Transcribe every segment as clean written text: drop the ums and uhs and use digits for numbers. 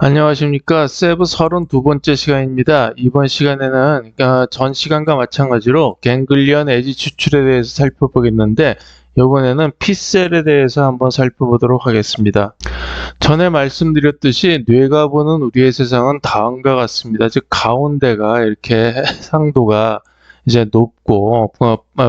안녕하십니까. 세부 32번째 시간입니다. 이번 시간에는 전 시간과 마찬가지로 갱글리언 에지 추출에 대해서 살펴보겠는데, 이번에는 P셀에 대해서 한번 살펴보도록 하겠습니다. 전에 말씀드렸듯이 뇌가 보는 우리의 세상은 다음과 같습니다. 즉 가운데가 이렇게 해상도가 이제 높고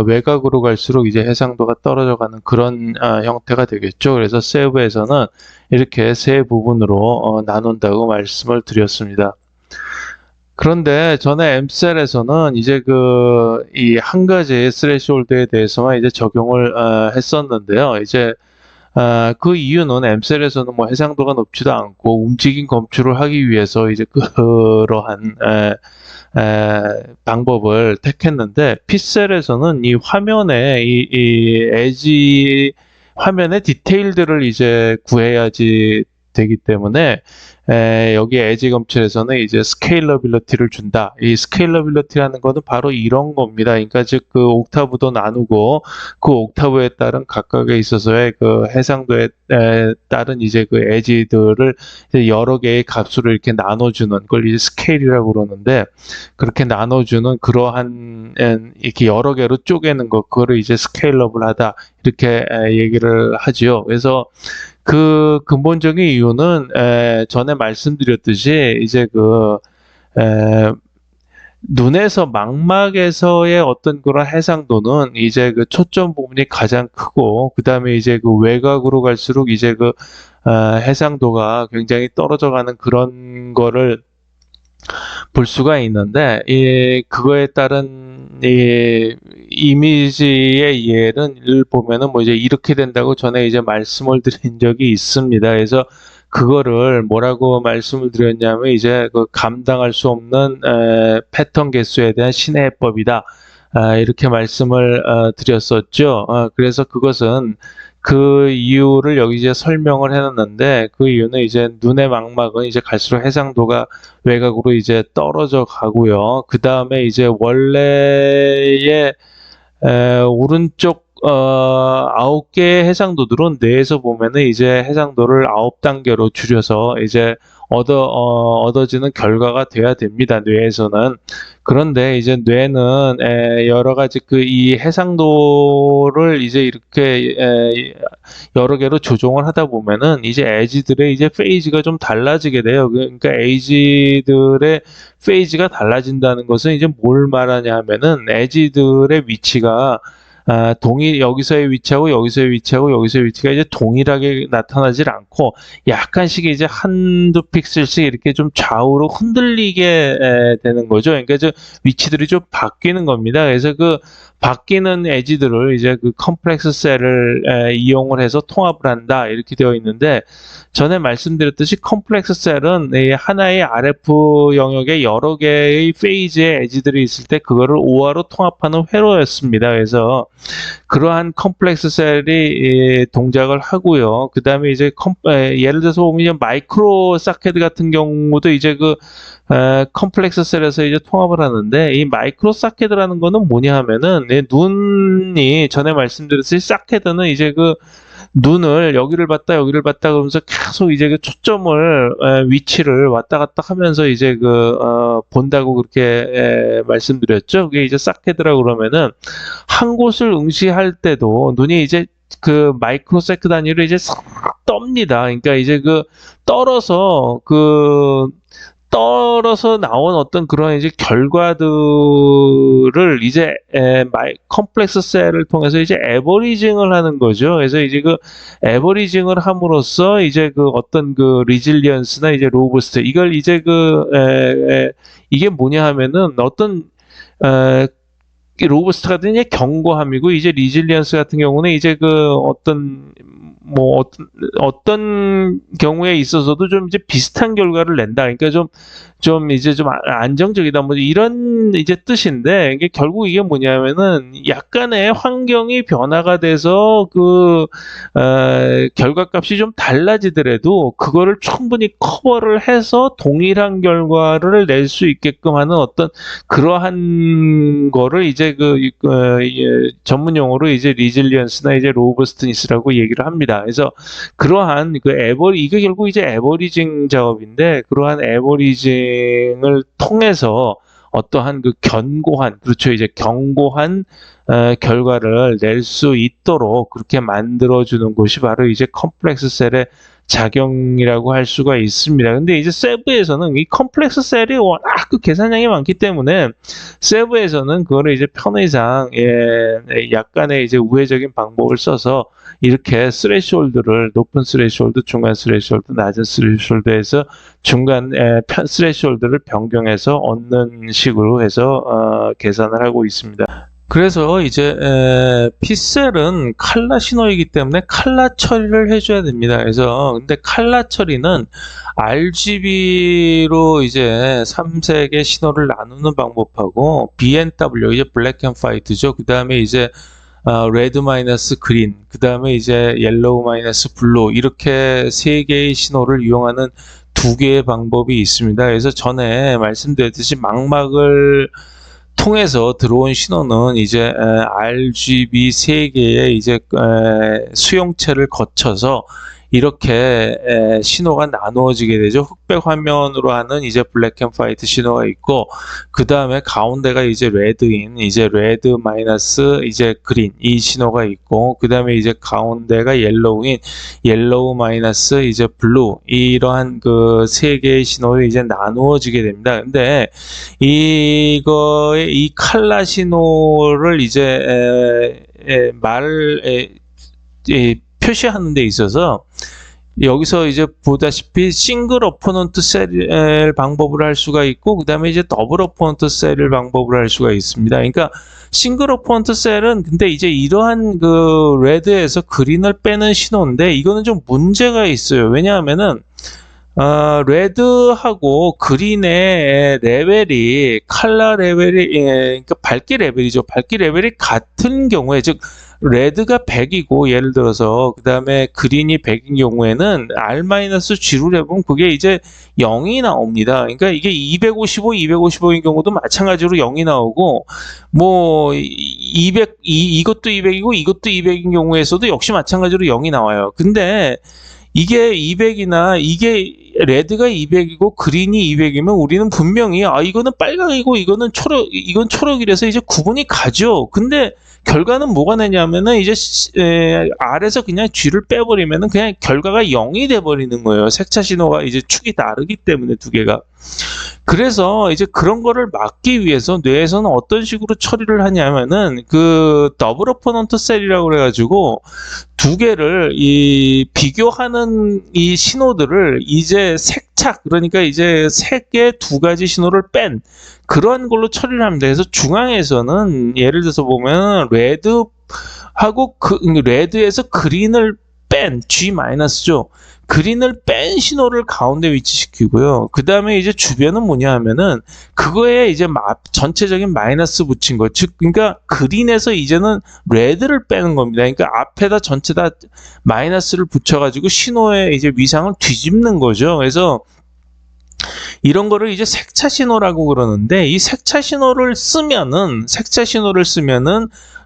외곽으로 갈수록 이제 해상도가 떨어져가는 그런 형태가 되겠죠. 그래서 세부에서는 이렇게 세 부분으로 나눈다고 말씀을 드렸습니다. 그런데 전에 M셀에서는 이제 이 한 가지 스레시홀드에 대해서만 이제 적용을 했었는데요. 이제 그 이유는 M셀에서는 뭐 해상도가 높지도 않고 움직임 검출을 하기 위해서 이제 그러한 방법을 택했는데, P셀에서는 이 화면에 이 에지 화면의 디테일들을 이제 구해야지 되기 때문에 여기 에지 검출에서는 이제 스케일러빌리티를 준다. 이 스케일러빌리티라는 거는 바로 이런 겁니다. 그러니까 즉 그 옥타브도 나누고 그 옥타브에 따른 각각에 있어서의 그 해상도에 따른 이제 그 에지들을 이제 여러 개의 값으로 이렇게 나눠주는 걸 이제 스케일이라고 그러는데, 그렇게 나눠주는 그러한 이렇게 여러 개로 쪼개는 것, 그거를 이제 스케일러블하다 이렇게 얘기를 하지요. 그래서 그 근본적인 이유는 전에 말씀드렸듯이 이제 눈에서 망막에서의 어떤 그런 해상도는 이제 그 초점 부분이 가장 크고, 그 다음에 이제 그 외곽으로 갈수록 이제 해상도가 굉장히 떨어져 가는 그런 거를 볼 수가 있는데, 그거에 따른 이미지의 이해를 보면은 뭐 이제 이렇게 된다고 전에 이제 말씀을 드린 적이 있습니다. 그래서 그거를 뭐라고 말씀을 드렸냐면, 이제 감당할 수 없는 패턴 개수에 대한 신의 해법이다. 이렇게 말씀을 드렸었죠. 그래서 그것은 그 이유를 여기 이제 설명을 해놨는데, 그 이유는 이제 눈의 망막은 이제 갈수록 해상도가 외곽으로 이제 떨어져 가고요. 그 다음에 이제 원래의 오른쪽 9개의 해상도들은 뇌에서 보면은 이제 해상도를 9단계로 줄여서 이제 얻어지는 결과가 돼야 됩니다. 뇌에서는. 그런데 이제 뇌는 여러 가지 이 해상도를 이제 이렇게 여러 개로 조정을 하다 보면은 이제 에지들의 이제 페이지가 좀 달라지게 돼요. 그러니까 에지들의 페이지가 달라진다는 것은 이제 뭘 말하냐 하면은, 에지들의 위치가 여기서의 위치하고 여기서의 위치하고 여기서의 위치가 이제 동일하게 나타나질 않고, 약간씩 이제 한두 픽셀씩 이렇게 좀 좌우로 흔들리게 되는 거죠. 그러니까 위치들이 좀 바뀌는 겁니다. 그래서 그 바뀌는 에지들을 이제 그 컴플렉스 셀을 이용을 해서 통합을 한다, 이렇게 되어 있는데, 전에 말씀드렸듯이 컴플렉스 셀은 하나의 RF 영역에 여러 개의 페이지의 에지들이 있을 때 그거를 5화로 통합하는 회로였습니다. 그래서 그러한 컴플렉스 셀이 동작을 하고요. 그 다음에 이제 예를 들어서 보면 마이크로 사켓 같은 경우도 이제 컴플렉스 셀에서 이제 통합을 하는데, 이 마이크로 사켓이라는 거는 뭐냐 하면은, 눈이 전에 말씀드렸듯이 사켓은 이제 눈을 여기를 봤다 여기를 봤다 그러면서 계속 이제 초점을 위치를 왔다 갔다 하면서 이제 본다고 그렇게 말씀드렸죠. 그게 이제 사케드라고 그러면은, 한 곳을 응시할 때도 눈이 이제 마이크로 세컨드 단위로 이제 싹 떱니다. 그러니까 이제 떨어서 나온 어떤 그런 이제 결과들을 이제 컴플렉스 셀을 통해서 이제 에버리징을 하는 거죠. 그래서 이제 에버리징을 함으로써 이제 어떤 리질리언스나 이제 로부스트, 이걸 이제 이게 뭐냐 하면은, 어떤 로부스트 같은 이제 견고함이고, 이제 리질리언스 같은 경우는 이제 어떤 경우에 있어서도 좀 이제 비슷한 결과를 낸다. 그러니까 이제 좀 안정적이다. 뭐 이런 이제 뜻인데, 이게 결국 이게 뭐냐면은, 약간의 환경이 변화가 돼서 결과값이 좀 달라지더라도 그거를 충분히 커버를 해서 동일한 결과를 낼 수 있게끔 하는 어떤 그러한 거를 이제 전문 용어로 이제 리질리언스나 이제 로버스트니스라고 얘기를 합니다. 있습니다. 그래서 그러한 이게 결국 이제 에버리징 작업인데, 그러한 에버리징을 통해서 어떠한 견고한, 그렇죠, 이제 견고한 결과를 낼 수 있도록 그렇게 만들어주는 것이 바로 이제 컴플렉스 셀의 작용이라고 할 수가 있습니다. 근데 이제 세부에서는 이 컴플렉스 셀이 워낙 계산량이 많기 때문에 세부에서는 그거를 이제 편의상 약간의 이제 우회적인 방법을 써서 이렇게 스레시홀드를 높은 스레시홀드, 중간 스레시홀드, 낮은 스레시홀드에서 중간 스레시홀드를 변경해서 얻는 식으로 해서 계산을 하고 있습니다. 그래서 이제 P셀은 칼라 신호이기 때문에 칼라 처리를 해줘야 됩니다. 그래서 근데 칼라 처리는 RGB로 이제 3색의 신호를 나누는 방법하고 BNW 이제 블랙 앤 화이트죠. 그 다음에 이제 레드 마이너스 그린, 그 다음에 이제 옐로우 마이너스 블루, 이렇게 세 개의 신호를 이용하는 두 개의 방법이 있습니다. 그래서 전에 말씀드렸듯이 망막을 통해서 들어온 신호는 이제 RGB 3개의 이제 수용체를 거쳐서 이렇게 신호가 나누어지게 되죠. 흑백 화면으로 하는 이제 블랙 앤 화이트 신호가 있고, 그 다음에 가운데가 이제 레드인, 이제 레드 마이너스 이제 그린, 이 신호가 있고, 그 다음에 이제 가운데가 옐로우인, 옐로우 마이너스 이제 블루, 이러한 세 개의 신호를 이제 나누어지게 됩니다. 근데 이거의 이 칼라 신호를 이제 표시하는 데 있어서 여기서 이제 보다시피 싱글 어포넌트 셀 방법을 할 수가 있고, 그 다음에 이제 더블 어포넌트 셀 방법을 할 수가 있습니다. 그러니까 싱글 어포넌트 셀은 근데 이제 이러한 레드에서 그린을 빼는 신호인데, 이거는 좀 문제가 있어요. 왜냐하면은 레드하고 그린의 레벨이, 칼라 레벨이, 그러니까 밝기 레벨이죠. 밝기 레벨이 같은 경우에, 즉 레드가 100이고 예를 들어서 그 다음에 그린이 100인 경우에는 R-G를 해보면 그게 이제 0이 나옵니다. 그러니까 이게 255, 255인 경우도 마찬가지로 0이 나오고, 뭐 200, 이것도 200이고 이것도 200인 경우에서도 역시 마찬가지로 0이 나와요. 근데 이게 200이나 이게 레드가 200이고 그린이 200이면 우리는 분명히 이거는 빨강이고 이거는 초록, 이건 초록이라서 이제 구분이 가죠. 근데 결과는 뭐가 되냐면은 이제 R에서 그냥 G를 빼버리면은 그냥 결과가 0이 돼버리는 거예요. 색차 신호가 이제 축이 다르기 때문에 두 개가. 그래서 이제 그런 거를 막기 위해서 뇌에서는 어떤 식으로 처리를 하냐면은 더블 어포넌트 셀이라고 그래가지고 두 개를 비교하는 이 신호들을 이제 색차, 그러니까 이제 색의 두 가지 신호를 뺀 그런 걸로 처리를 합니다. 그래서 중앙에서는 예를 들어서 보면 레드하고 레드에서 그린을 뺀 G-죠. 그린을 뺀 신호를 가운데 위치시키고요. 그 다음에 이제 주변은 뭐냐 하면은 그거에 이제 전체적인 마이너스 붙인 거. 즉, 그러니까 그린에서 이제는 레드를 빼는 겁니다. 그러니까 앞에다 전체 다 마이너스를 붙여가지고 신호의 이제 위상을 뒤집는 거죠. 그래서 이런 거를 이제 색차 신호라고 그러는데, 이 색차 신호를 쓰면은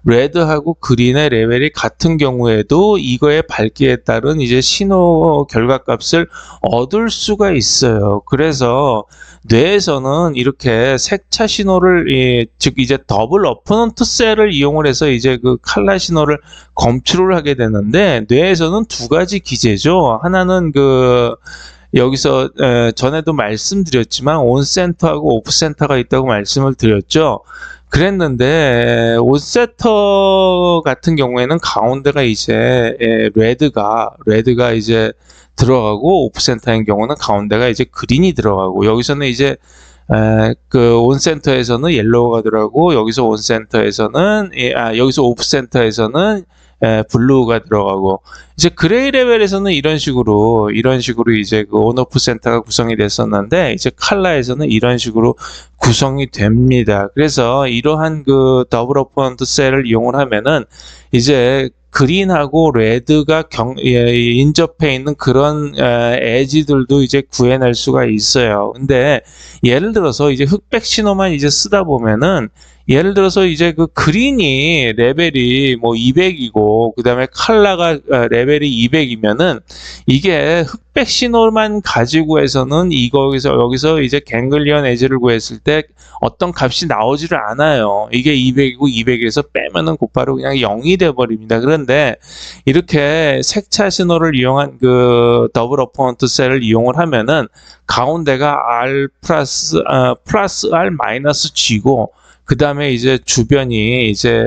레드하고 그린의 레벨이 같은 경우에도 이거의 밝기에 따른 이제 신호 결과값을 얻을 수가 있어요. 그래서 뇌에서는 이렇게 색차 신호를 즉 이제 더블 어포넌트 셀을 이용을 해서 이제 칼라 신호를 검출을 하게 되는데, 뇌에서는 두 가지 기제죠. 하나는 여기서 전에도 말씀드렸지만 온센터하고 오프센터가 있다고 말씀을 드렸죠. 그랬는데 온센터 같은 경우에는 가운데가 이제 레드가 이제 들어가고, 오프센터인 경우는 가운데가 이제 그린이 들어가고, 여기서는 이제 온센터에서는 옐로우가 들어가고, 여기서 온센터에서는 여기서 오프센터에서는 블루가 들어가고, 이제 그레이 레벨에서는 이런 식으로 이제 온오프 센터가 구성이 됐었는데, 이제 칼라에서는 이런 식으로 구성이 됩니다. 그래서 이러한 더블 어포넌트 셀을 이용을 하면은 이제 그린하고 레드가 인접해 있는 그런 에지들도 이제 구해낼 수가 있어요. 근데 예를 들어서 이제 흑백 신호만 이제 쓰다 보면은 예를 들어서 이제 그 그린이 레벨이 뭐 200이고 그다음에 칼라가 레벨이 200이면은 이게 흑백 신호만 가지고 해서는 여기서 이제 갱글리언 에지를 구했을 때 어떤 값이 나오지를 않아요. 이게 200이고 200에서 빼면은 곧바로 그냥 0이 돼 버립니다. 그런데 이렇게 색차 신호를 이용한 그 더블 어퍼먼트 셀을 이용을 하면은 가운데가 R 플러스 R 마이너스 G고 그 다음에 이제 주변이 이제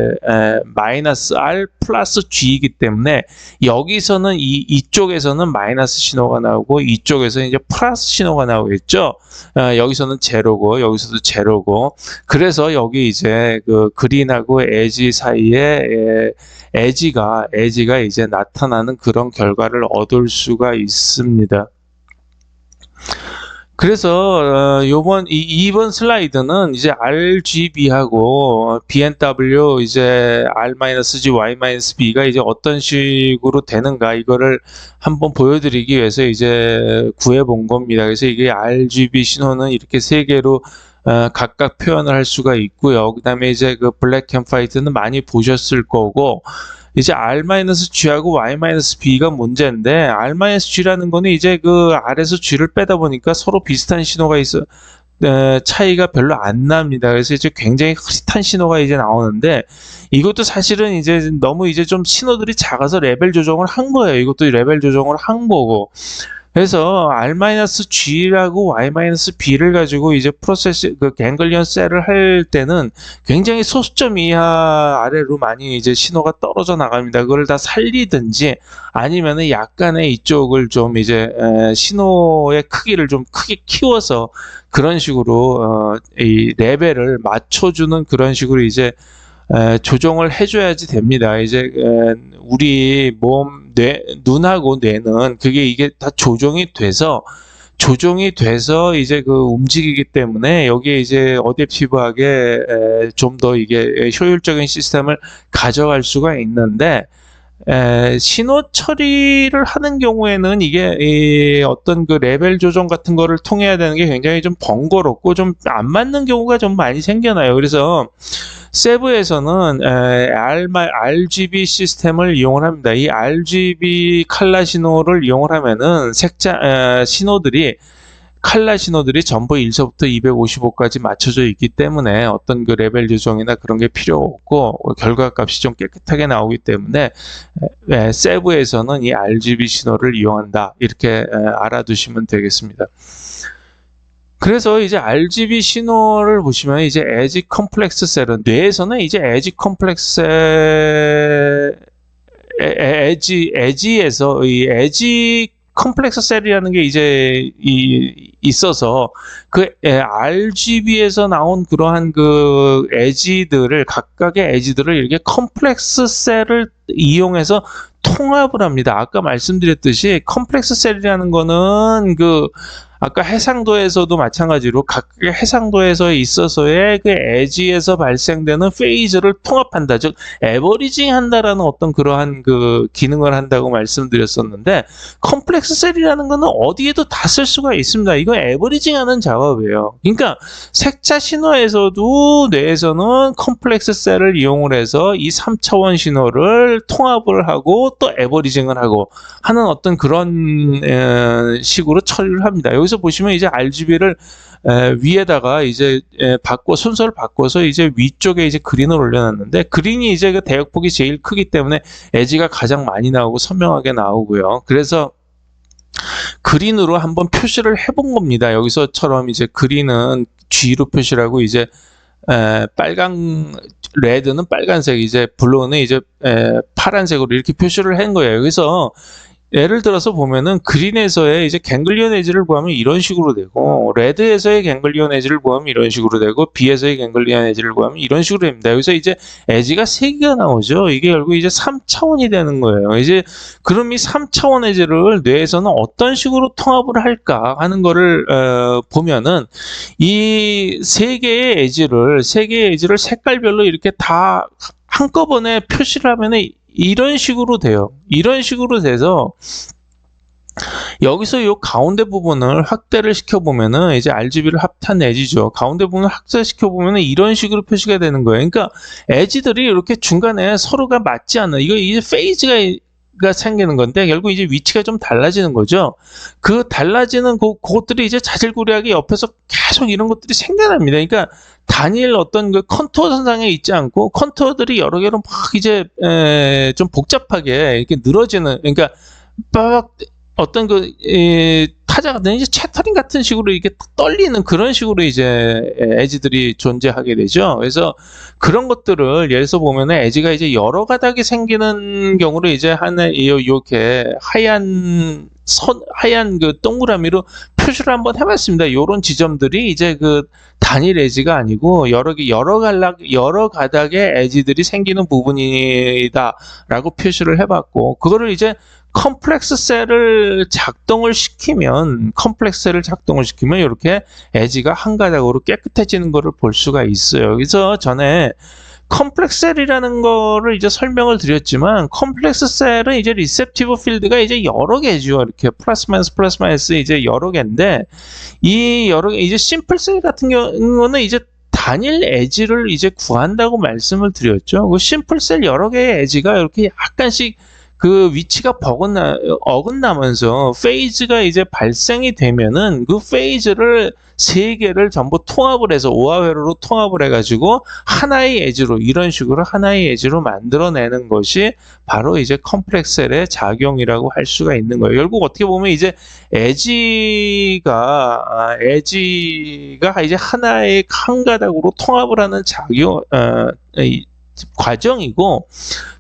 마이너스 R 플러스 G이기 때문에 여기서는 이쪽에서는 마이너스 신호가 나오고 이쪽에서 이제 플러스 신호가 나오겠죠. 여기서는 제로고 여기서도 제로고 그래서 여기 이제 그 그린하고 에지 사이에 에지가 이제 나타나는 그런 결과를 얻을 수가 있습니다. 그래서 이번 슬라이드는 이제 RGB하고 BNW 이제 R-G, Y-B가 이제 어떤 식으로 되는가 이거를 한번 보여드리기 위해서 이제 구해본 겁니다. 그래서 이게 RGB 신호는 이렇게 세 개로 각각 표현을 할 수가 있고요. 그 다음에 이제 그 블랙 앤 화이트는 많이 보셨을 거고 이제 R-G하고 Y-B가 문제인데 R-G라는 거는 이제 그 R에서 G를 빼다 보니까 서로 비슷한 신호가 있어 차이가 별로 안 납니다. 그래서 이제 굉장히 흐릿한 신호가 이제 나오는데 이것도 사실은 이제 너무 이제 좀 신호들이 작아서 레벨 조정을 한 거예요. 이것도 레벨 조정을 한 거고. 그래서 R-G라고 Y-B를 가지고 이제 그 갱글리언 셀을 할 때는 굉장히 소수점 이하 아래로 많이 이제 신호가 떨어져 나갑니다. 그걸 다 살리든지 아니면은 약간의 이쪽을 좀 이제 신호의 크기를 좀 크게 키워서 그런 식으로 이 레벨을 맞춰주는 그런 식으로 이제 조정을 해줘야지 됩니다. 이제 우리 눈하고 뇌는 이게 다 조정이 돼서 이제 그 움직이기 때문에 여기에 이제 어댑티브하게 좀 더 이게 효율적인 시스템을 가져갈 수가 있는데 신호 처리를 하는 경우에는 이게 어떤 그 레벨 조정 같은 거를 통해야 되는 게 굉장히 좀 번거롭고 좀 안 맞는 경우가 좀 많이 생겨나요. 그래서 세부에서는 RGB 시스템을 이용을 합니다. 이 RGB 칼라 신호를 이용을 하면은 신호들이 칼라 신호들이 전부 1서부터 255까지 맞춰져 있기 때문에 어떤 그 레벨 조정이나 그런 게 필요 없고 결과값이 좀 깨끗하게 나오기 때문에 세부에서는 이 RGB 신호를 이용한다 이렇게 알아두시면 되겠습니다. 그래서 이제 RGB 신호를 보시면 이제 에지 컴플렉스 셀은 뇌에서는 이제 에지 컴플렉스 에지에서 이 에지 컴플렉스 셀이라는 게 이제 있어서 그 RGB에서 나온 그러한 그 각각의 에지들을 이렇게 컴플렉스 셀을 이용해서 통합을 합니다. 아까 말씀드렸듯이 컴플렉스 셀이라는 거는 아까 해상도에서도 마찬가지로 각각의 해상도에서 있어서의 그 에지에서 발생되는 페이즈를 통합한다. 즉, 에버리징 한다라는 어떤 그러한 그 기능을 한다고 말씀드렸었는데, 컴플렉스 셀이라는 거는 어디에도 다 쓸 수가 있습니다. 이거 에버리징 하는 작업이에요. 그러니까, 색차 신호에서도 뇌에서는 컴플렉스 셀을 이용을 해서 이 3차원 신호를 통합을 하고 또 에버리징을 하고 하는 어떤 그런 식으로 처리를 합니다. 여기서 보시면 이제 RGB를 위에다가 이제 순서를 바꿔서 이제 위쪽에 이제 그린을 올려놨는데 그린이 이제 그 대역폭이 제일 크기 때문에 에지가 가장 많이 나오고 선명하게 나오고요. 그래서 그린으로 한번 표시를 해본 겁니다. 여기서처럼 이제 그린은 G로 표시를 하고 이제 레드는 빨간색, 이제 블루는 이제 파란색으로 이렇게 표시를 한 거예요. 그래서 예를 들어서 보면은 그린에서의 이제 갱글리언 에지를 구하면 이런 식으로 되고 레드에서의 갱글리언 에지를 구하면 이런 식으로 되고 B에서의 갱글리언 에지를 구하면 이런 식으로 됩니다. 여기서 이제 에지가 3개가 나오죠. 이게 결국 이제 3차원이 되는 거예요. 이제 그럼 이 3차원 에지를 뇌에서는 어떤 식으로 통합을 할까 하는 거를 보면은 이 3개의 에지를 색깔별로 이렇게 다 한꺼번에 표시를 하면은 이런 식으로 돼요. 이런 식으로 돼서 여기서 이 가운데 부분을 확대를 시켜보면은 이제 RGB를 합한 엣지죠. 가운데 부분을 확대시켜보면은 이런 식으로 표시가 되는 거예요. 그러니까 엣지들이 이렇게 중간에 서로가 맞지 않는, 이거 이제 페이즈가 생기는 건데 결국 이제 위치가 좀 달라지는 거죠. 그 달라지는 그것들이 이제 자질구레하게 옆에서 계속 이런 것들이 생겨납니다. 그러니까 단일 어떤 그 컨투어 선상에 있지 않고 컨투어들이 여러 개로 막 이제 좀 복잡하게 이렇게 늘어지는, 그러니까 막 어떤 타자 같은 이제 채터링 같은 식으로 이렇게 떨리는 그런 식으로 이제 엣지들이 존재하게 되죠. 그래서 그런 것들을 예를 들어서 보면은 엣지가 이제 여러 가닥이 생기는 경우를 이제 이렇게 하얀 그 동그라미로 표시를 한번 해봤습니다. 요런 지점들이 이제 그 단일 엣지가 아니고 여러 가닥의 엣지들이 생기는 부분이다라고 표시를 해봤고, 그거를 이제 컴플렉스 셀을 작동을 시키면 이렇게 엣지가 한 가닥으로 깨끗해지는 것을 볼 수가 있어요. 그래서 전에 컴플렉스 셀이라는 거를 이제 설명을 드렸지만, 컴플렉스 셀은 이제 리셉티브 필드가 이제 여러 개죠. 이렇게 플러스 마이너스 이제 여러 개인데, 이 여러 개 이제 심플 셀 같은 경우는 이제 단일 엣지를 이제 구한다고 말씀을 드렸죠. 그 심플 셀 여러 개의 엣지가 이렇게 약간씩 그 위치가 어긋나면서 페이즈가 이제 발생이 되면은 그 페이즈를 세 개를 전부 통합을 해서 오화회로로 통합을 해가지고 하나의 엣지로, 이런 식으로 하나의 엣지로 만들어내는 것이 바로 이제 컴플렉스 셀의 작용이라고 할 수가 있는 거예요. 결국 어떻게 보면 이제 엣지가 이제 하나의 한 가닥으로 통합을 하는 과정이고,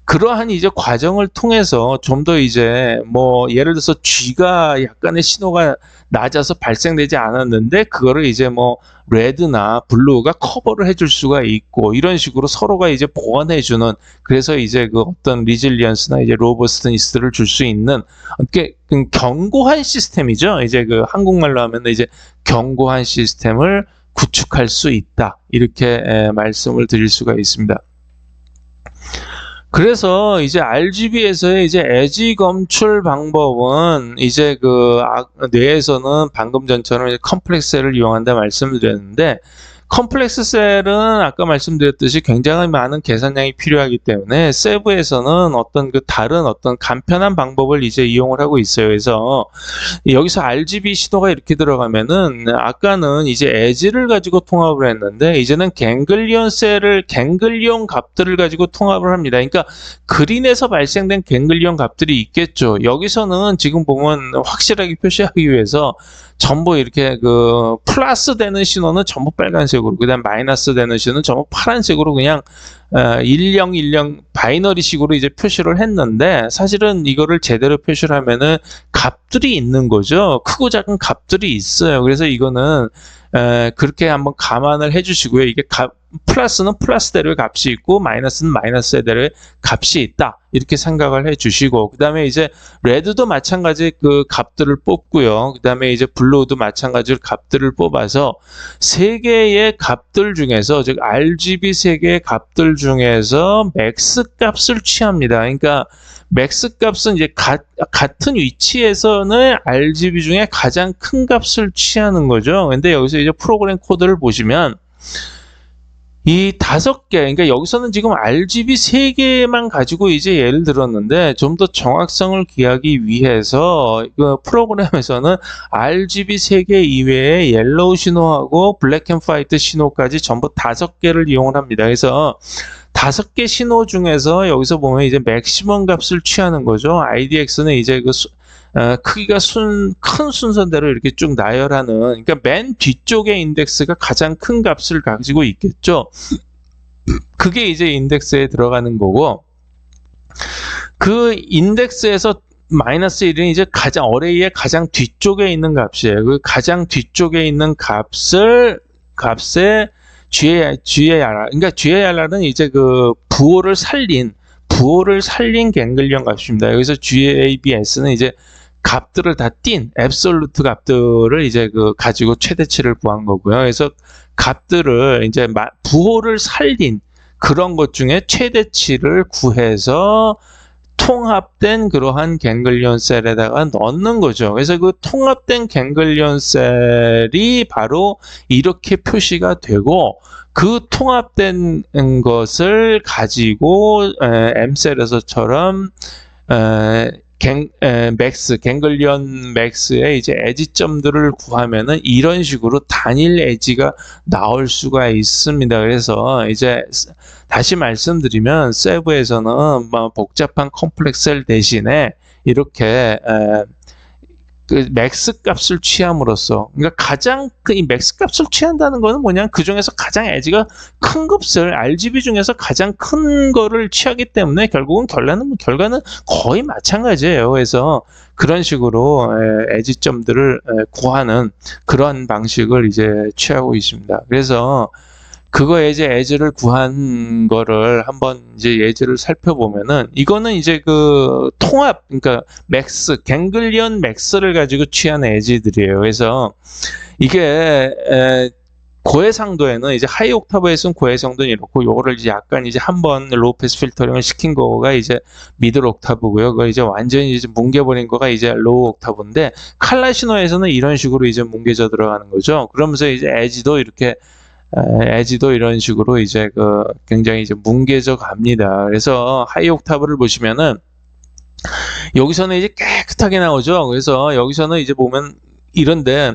그러한 이제 과정을 통해서 좀 더 이제 뭐 예를 들어서 G가 약간의 신호가 낮아서 발생되지 않았는데 그거를 이제 뭐 레드나 블루가 커버를 해줄 수가 있고, 이런 식으로 서로가 이제 보완해주는, 그래서 이제 그 어떤 리질리언스나 이제 로버스트니스를 줄 수 있는 이렇게 견고한 시스템이죠. 이제 그 한국말로 하면 이제 견고한 시스템을 구축할 수 있다, 이렇게 말씀을 드릴 수가 있습니다. 그래서 이제 RGB에서의 이제 엣지 검출 방법은 이제 그 뇌에서는 방금 전처럼 컴플렉스 셀을 이용한다 말씀을 드렸는데, 컴플렉스 셀은 아까 말씀드렸듯이 굉장히 많은 계산량이 필요하기 때문에 세부에서는 어떤 그 다른 어떤 간편한 방법을 이제 이용을 하고 있어요. 그래서 여기서 RGB 신호가 이렇게 들어가면은 아까는 이제 엣지를 가지고 통합을 했는데 이제는 갱글리온 값들을 가지고 통합을 합니다. 그러니까 그린에서 발생된 갱글리온 값들이 있겠죠. 여기서는 지금 보면 확실하게 표시하기 위해서 전부 이렇게 그 플러스 되는 신호는 전부 빨간색으로, 그다음 마이너스 되는 신호는 전부 파란색으로 그냥 1010 바이너리식으로 이제 표시를 했는데, 사실은 이거를 제대로 표시를 하면은 값들이 있는 거죠. 크고 작은 값들이 있어요. 그래서 이거는 그렇게 한번 감안을 해주시고요. 이게 플러스는 플러스대로의 값이 있고 마이너스는 마이너스대로의 값이 있다, 이렇게 생각을 해주시고, 그 다음에 이제 레드도 마찬가지 그 값들을 뽑고요. 그 다음에 이제 블루도 마찬가지로 값들을 뽑아서 세 개의 값들 중에서, 즉 RGB 세 개의 값들 중에서 맥스 값을 취합니다. 그러니까 맥스 값은 이제 같은 위치에서는 RGB 중에 가장 큰 값을 취하는 거죠. 근데 여기서 이제 프로그램 코드를 보시면 이 5개, 그러니까 여기서는 지금 RGB 3개만 가지고 이제 예를 들었는데, 좀 더 정확성을 기하기 위해서 그 프로그램에서는 RGB 3개 이외에 옐로우 신호하고 블랙 앤 화이트 신호까지 전부 5개를 이용을 합니다. 그래서 5개 신호 중에서 여기서 보면 이제 맥시멈 값을 취하는 거죠. IDX는 이제 그 크기가 큰 순서대로 이렇게 쭉 나열하는, 그러니까 맨 뒤쪽의 인덱스가 가장 큰 값을 가지고 있겠죠. 그게 이제 인덱스에 들어가는 거고, 그 인덱스에서 마이너스 1은 이제 어레이의 가장 뒤쪽에 있는 값이에요. 그 가장 뒤쪽에 있는 값에 GAR, 그러니까 GAR은 이제 그 부호를 살린 갱글리온 값입니다. 여기서 GABS는 이제 값들을 다 띈 앱솔루트 값들을 이제 그 가지고 최대치를 구한 거고요. 그래서 값들을 이제 부호를 살린 그런 것 중에 최대치를 구해서 통합된 그러한 갱글리온 셀에다가 넣는 거죠. 그래서 그 통합된 갱글리온 셀이 바로 이렇게 표시가 되고, 그 통합된 것을 가지고 M셀에서처럼 갱글리온 맥스의 이제 에지점들을 구하면은 이런 식으로 단일 에지가 나올 수가 있습니다. 그래서 이제 다시 말씀드리면 세부에서는 뭐 복잡한 컴플렉스 셀 대신에 이렇게 그 맥스 값을 취함으로써, 그러니까 가장 이 맥스 값을 취한다는 거는 뭐냐, 그 중에서 가장 에지가 큰 값을, RGB 중에서 가장 큰 거를 취하기 때문에 결국은 결과는 거의 마찬가지예요. 그래서 그런 식으로 에지점들을 구하는 그러한 방식을 이제 취하고 있습니다. 그래서 그거에 이제 에지를 구한 거를 한번 이제 예제를 살펴보면은, 이거는 이제 그 통합, 그러니까 맥스, 갱글리온 맥스를 가지고 취한 에지들이에요. 그래서 이게 고해상도에는 이제 하이 옥타브에서는 고해상도는 이렇고, 요거를 이제 약간 이제 한번 로우 패스 필터링을 시킨 거가 이제 미들 옥타브고요. 그거 이제 완전히 이제 뭉개버린 거가 이제 로우 옥타브인데, 칼라시노에서는 이런 식으로 이제 뭉개져 들어가는 거죠. 그러면서 이제 에지도 이런 식으로 이제 그 굉장히 이제 뭉개져 갑니다. 그래서 하이 옥타브를 보시면은 여기서는 이제 깨끗하게 나오죠. 그래서 여기서는 이제 보면 이런데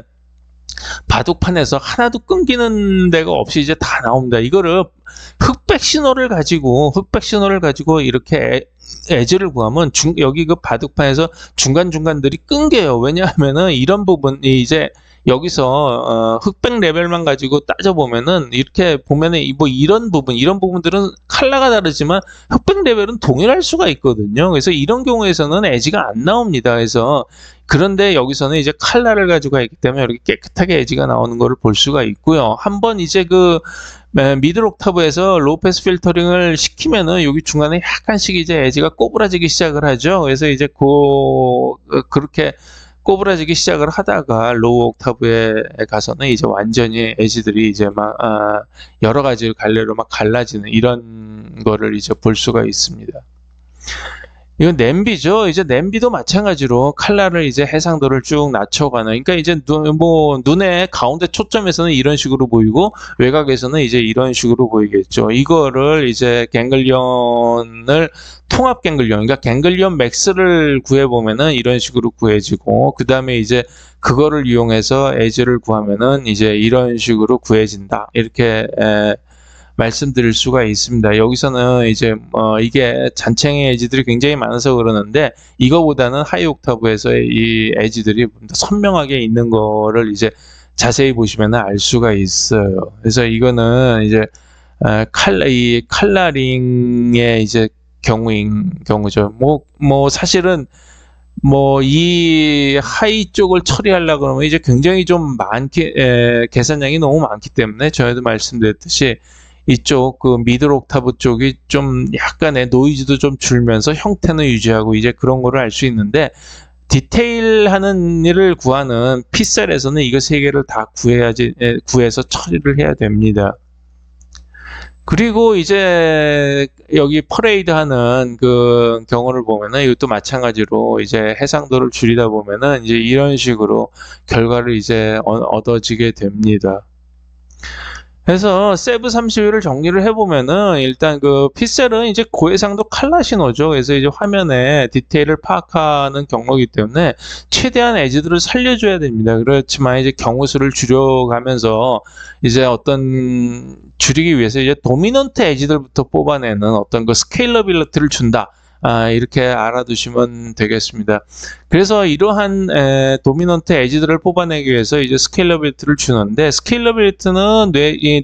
바둑판에서 하나도 끊기는 데가 없이 이제 다 나옵니다. 이거를 흑백 신호를 가지고 이렇게 에지를 구하면 여기 그 바둑판에서 중간중간들이 끊겨요. 왜냐하면은 이런 부분이 이제 여기서 흑백 레벨만 가지고 따져보면은, 이렇게 보면은 뭐 이런 부분들은 컬러가 다르지만 흑백 레벨은 동일할 수가 있거든요. 그래서 이런 경우에서는 에지가 안 나옵니다. 그래서 그런데 여기서는 이제 컬러를 가지고 있기 때문에 이렇게 깨끗하게 에지가 나오는 것을 볼 수가 있고요. 한번 이제 그 미들 옥타브에서 로우 패스 필터링을 시키면은 여기 중간에 약간씩 이제 에지가 꼬부라지기 시작을 하죠. 그래서 이제 그렇게 꼬부라지기 시작을 하다가 로우 옥타브에 가서는 이제 완전히 에지들이 이제 막 여러 가지 갈래로 막 갈라지는 이런 거를 이제 볼 수가 있습니다. 이건 냄비죠. 이제 냄비도 마찬가지로 칼라를 이제 해상도를 쭉 낮춰가는, 그러니까 이제 눈의 가운데 초점에서는 이런 식으로 보이고 외곽에서는 이제 이런 식으로 보이겠죠. 이거를 이제 갱글리온을 통합 갱글리온, 그러니까 갱글리온 맥스를 구해보면은 이런 식으로 구해지고, 그 다음에 이제 그거를 이용해서 에지를 구하면은 이제 이런 식으로 구해진다. 이렇게 말씀드릴 수가 있습니다. 여기서는 이제 이게 잔챙이 에지들이 굉장히 많아서 그러는데, 이거보다는 하이 옥타브에서의 이 에지들이 선명하게 있는 거를 이제 자세히 보시면 알 수가 있어요. 그래서 이거는 이제 이 칼라링의 이제 경우죠. 사실은 이 하이 쪽을 처리하려고 그러면 이제 굉장히 좀 계산량이 너무 많기 때문에, 저희도 말씀드렸듯이 이쪽 그 미들 옥타브 쪽이 좀 약간의 노이즈도 좀 줄면서 형태는 유지하고 이제 그런 거를 알 수 있는데, 디테일하는 일을 구하는 P셀에서는 이거 세 개를 다 구해서 처리를 해야 됩니다. 그리고 이제 여기 퍼레이드 하는 그 경우를 보면은 이것도 마찬가지로 이제 해상도를 줄이다 보면은 이제 이런 식으로 결과를 이제 얻어지게 됩니다. 그래서 세브 31을 정리를 해보면은, 일단 그 P셀은 이제 고해상도 칼라 신호죠. 그래서 이제 화면에 디테일을 파악하는 경로이기 때문에 최대한 에지들을 살려줘야 됩니다. 그렇지만 이제 경우수를 줄여가면서 이제 줄이기 위해서 이제 도미넌트 에지들부터 뽑아내는 어떤 그 스케일러빌리티를 준다. 이렇게 알아두시면 되겠습니다. 그래서 이러한 도미넌트 에지들을 뽑아내기 위해서 이제 스케일러빌리티를 주는데, 스케일러빌리티는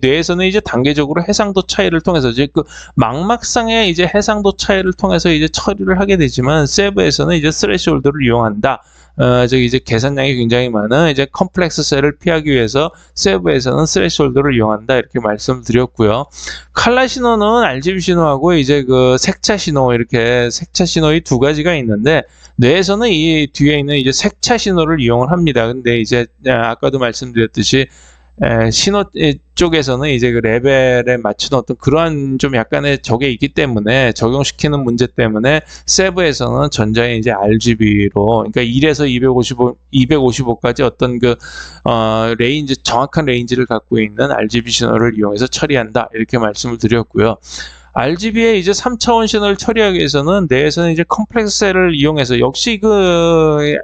뇌에서는 이제 단계적으로 해상도 차이를 통해서 이제 그 망막상의 이제 해상도 차이를 통해서 이제 처리를 하게 되지만, 세브에서는 이제 스레시홀드를 이용한다. 이제 계산량이 굉장히 많은 이제 컴플렉스 셀을 피하기 위해서 세브에서는 스레시홀드를 이용한다. 이렇게 말씀드렸고요. 칼라 신호는 RGB 신호하고 이제 그 색차 신호, 이렇게 색차 신호의 두 가지가 있는데, 뇌에서는 이 뒤에 있는 이제 색차 신호를 이용을 합니다. 근데 이제 아까도 말씀드렸듯이 신호 쪽에서는 이제 그 레벨에 맞추는 어떤 그러한 좀 약간의 적이 있기 때문에 적용시키는 문제 때문에 세부에서는 전자의 이제 RGB로 그러니까 1에서 255까지 어떤 그 레인지 정확한 레인지를 갖고 있는 RGB 신호를 이용해서 처리한다 이렇게 말씀을 드렸고요. RGB의 이제 3차원 신호를 처리하기 위해서는 내에서는 이제 컴플렉스 셀을 이용해서 역시 그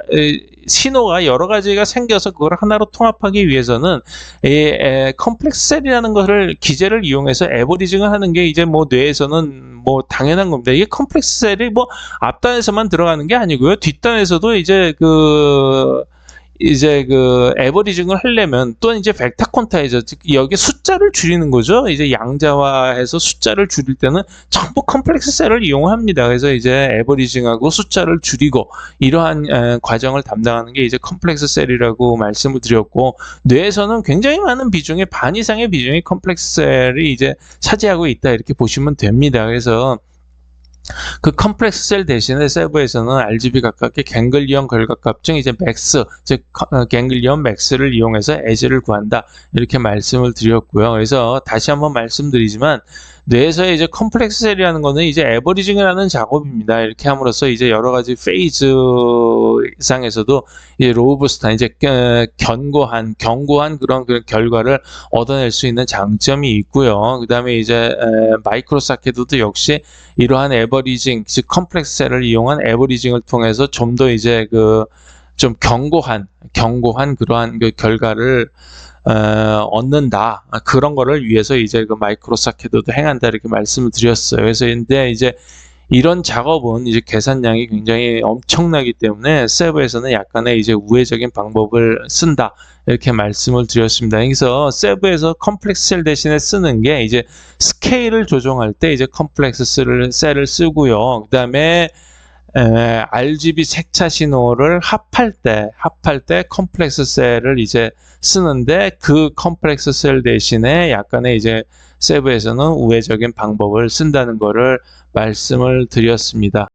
신호가 여러 가지가 생겨서 그걸 하나로 통합하기 위해서는 컴플렉스 셀이라는 것을 기제를 이용해서 에버리징을 하는 게 이제 뭐 뇌에서는 뭐 당연한 겁니다. 이게 컴플렉스 셀이 뭐 앞단에서만 들어가는 게 아니고요. 뒷단에서도 이제 그 에버리징을 하려면 또는 이제 벡터 퀀타이저 즉 여기 숫자를 줄이는 거죠. 이제 양자화해서 숫자를 줄일 때는 전부 컴플렉스 셀을 이용합니다. 그래서 이제 에버리징하고 숫자를 줄이고 이러한 과정을 담당하는 게 이제 컴플렉스 셀이라고 말씀을 드렸고 뇌에서는 굉장히 많은 비중의 반 이상의 비중이 컴플렉스 셀이 이제 차지하고 있다 이렇게 보시면 됩니다. 그래서 그 컴플렉스 셀 대신에 세부에서는 RGB 가깝게 갱글리언 결각값 중 이제 맥스 즉 갱글리언 맥스를 이용해서 에지를 구한다 이렇게 말씀을 드렸고요. 그래서 다시 한번 말씀드리지만 뇌에서의 이제 컴플렉스 셀이라는 거는 이제 에버리징을 하는 작업입니다. 이렇게 함으로써 이제 여러 가지 페이즈 상에서도 이제 로부스트한 이제 견고한 그런 그 결과를 얻어낼 수 있는 장점이 있고요. 그다음에 이제 마이크로 사케도도 역시 이러한 에버리징 즉 컴플렉스 셀을 이용한 에버리징을 통해서 좀 더 이제 그 좀 견고한 그러한 그 결과를 얻는다. 그런 거를 위해서 이제 그 마이크로 사케도도 행한다 이렇게 말씀을 드렸어요. 그래서 근데 이제 이런 작업은 이제 계산량이 굉장히 엄청나기 때문에 세부에서는 약간의 이제 우회적인 방법을 쓴다 이렇게 말씀을 드렸습니다. 그래서 세부에서 컴플렉스 셀 대신에 쓰는 게 이제 스케일을 조정할 때 이제 컴플렉스 셀을 쓰고요. 그다음에 RGB 색차 신호를 합할 때 컴플렉스 셀을 이제 쓰는데 그 컴플렉스 셀 대신에 약간의 이제 세부에서는 우회적인 방법을 쓴다는 거를 말씀을 드렸습니다.